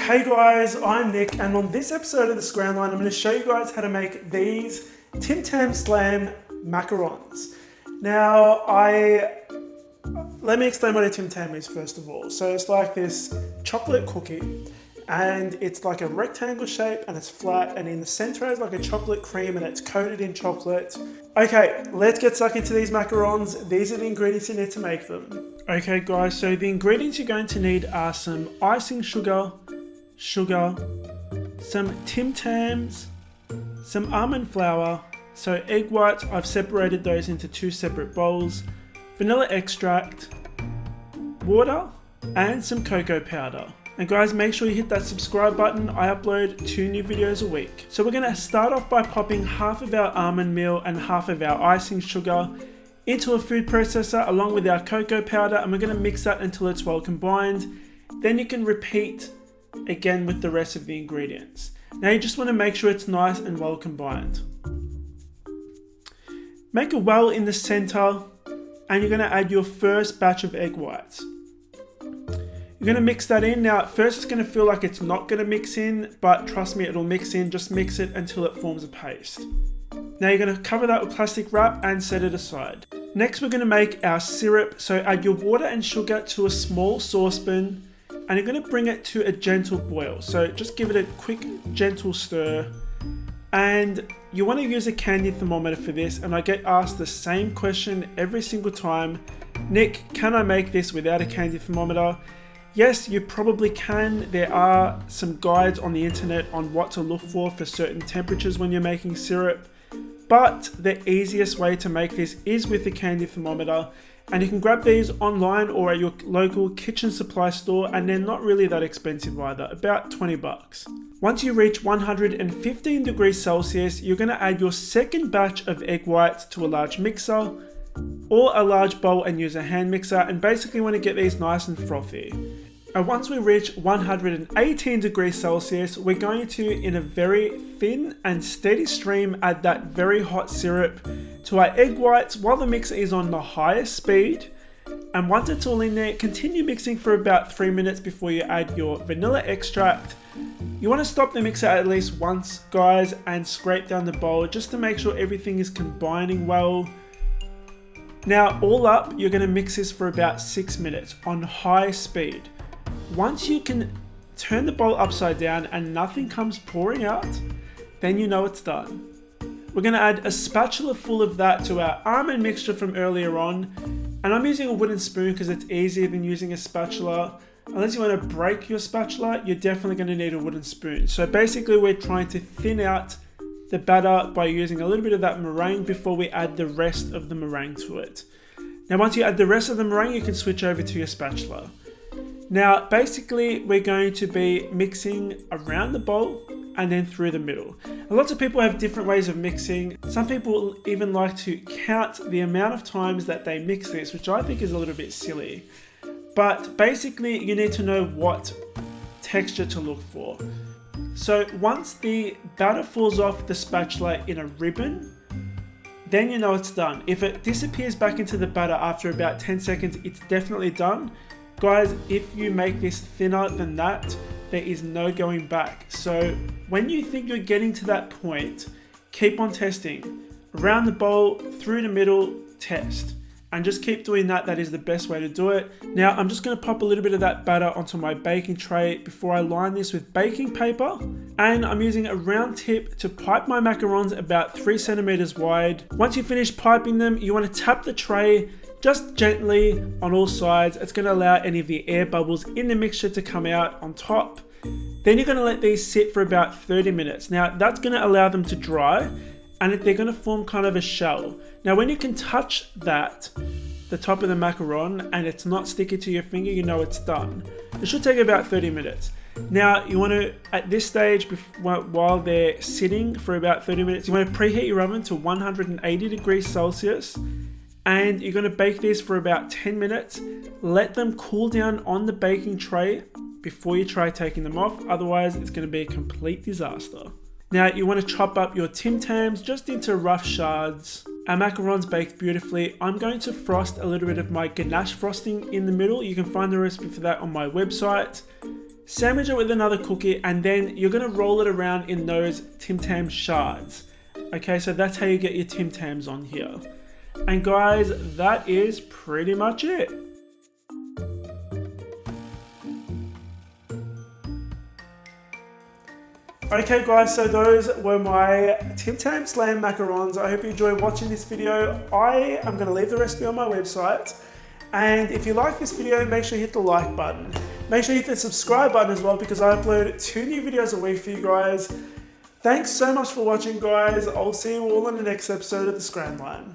Hey guys, I'm Nick, and on this episode of the Scran Line, I'm going to show you guys how to make these TAM Slam macarons. Now, let me explain what a TAM is first of all. So it's like this chocolate cookie, and it's like a rectangle shape, and it's flat, and in the center is like a chocolate cream, and it's coated in chocolate. Okay, let's get stuck into these macarons. These are the ingredients you need to make them. Okay guys, so the ingredients you're going to need are some icing sugar, some Tim Tams, some almond flour, so egg whites, I've separated those into two separate bowls, vanilla extract, water, and some cocoa powder. And guys, make sure you hit that subscribe button. I upload 2 new videos a week. So we're going to start off by popping half of our almond meal and half of our icing sugar into a food processor along with our cocoa powder, and we're going to mix that until it's well combined. Then you can repeat again with the rest of the ingredients. Now you just want to make sure it's nice and well combined. Make a well in the center, and you're going to add your first batch of egg whites. You're going to mix that in. Now at first it's going to feel like it's not going to mix in, but trust me, it'll mix in. Just mix it until it forms a paste. Now you're going to cover that with plastic wrap and set it aside. Next we're going to make our syrup. So add your water and sugar to a small saucepan, and you're going to bring it to a gentle boil. So just give it a quick gentle stir, and you want to use a candy thermometer for this. And I get asked the same question every single time: Nick, can I make this without a candy thermometer? Yes, you probably can. There are some guides on the internet on what to look for certain temperatures when you're making syrup, but the easiest way to make this is with the candy thermometer. And you can grab these online or at your local kitchen supply store, and they're not really that expensive either, about 20 bucks. Once you reach 115 degrees Celsius, you're going to add your second batch of egg whites to a large mixer or a large bowl and use a hand mixer, and basically want to get these nice and frothy. And once we reach 118 degrees Celsius, we're going to, in a very thin and steady stream, add that very hot syrup to our egg whites while the mixer is on the highest speed. And once it's all in there, continue mixing for about 3 minutes before you add your vanilla extract. You want to stop the mixer at least once, guys, and scrape down the bowl just to make sure everything is combining well. Now, all up, you're going to mix this for about 6 minutes on high speed. Once you can turn the bowl upside down and nothing comes pouring out, then you know it's done. We're going to add a spatula full of that to our almond mixture from earlier on. And I'm using a wooden spoon because it's easier than using a spatula. Unless you want to break your spatula, you're definitely going to need a wooden spoon. So basically we're trying to thin out the batter by using a little bit of that meringue before we add the rest of the meringue to it. Now once you add the rest of the meringue, you can switch over to your spatula. Now basically we're going to be mixing around the bowl and then through the middle. And lots of people have different ways of mixing. Some people even like to count the amount of times that they mix this, which I think is a little bit silly. But basically you need to know what texture to look for. So once the batter falls off the spatula in a ribbon, then you know it's done. If it disappears back into the batter after about 10 seconds, it's definitely done. Guys, if you make this thinner than that, there is no going back. So when you think you're getting to that point, keep on testing. Around the bowl, through the middle, test. And just keep doing that. That is the best way to do it. Now I'm just going to pop a little bit of that batter onto my baking tray before I line this with baking paper. And I'm using a round tip to pipe my macarons about 3 centimeters wide. Once you finish piping them, you want to tap the tray just gently on all sides. It's going to allow any of the air bubbles in the mixture to come out on top. Then you're going to let these sit for about 30 minutes. Now that's going to allow them to dry, and they're going to form kind of a shell. Now when you can touch that, the top of the macaron, and it's not sticky to your finger, you know it's done. It should take about 30 minutes. Now you want to, at this stage, while they're sitting for about 30 minutes, you want to preheat your oven to 180 degrees Celsius. And you're going to bake these for about 10 minutes. Let them cool down on the baking tray before you try taking them off. Otherwise, it's going to be a complete disaster. Now, you want to chop up your Tim Tams just into rough shards. Our macarons baked beautifully. I'm going to frost a little bit of my ganache frosting in the middle. You can find the recipe for that on my website. Sandwich it with another cookie, and then you're gonna roll it around in those Tim Tam shards. Okay, so that's how you get your Tim Tams on here. And guys, that is pretty much it. Okay guys, so those were my Tim Tam Slam macarons. I hope you enjoyed watching this video. I am going to leave the recipe on my website. And if you like this video, make sure you hit the like button. Make sure you hit the subscribe button as well, because I upload 2 new videos a week for you guys. Thanks so much for watching, guys. I'll see you all in the next episode of the Scran Line.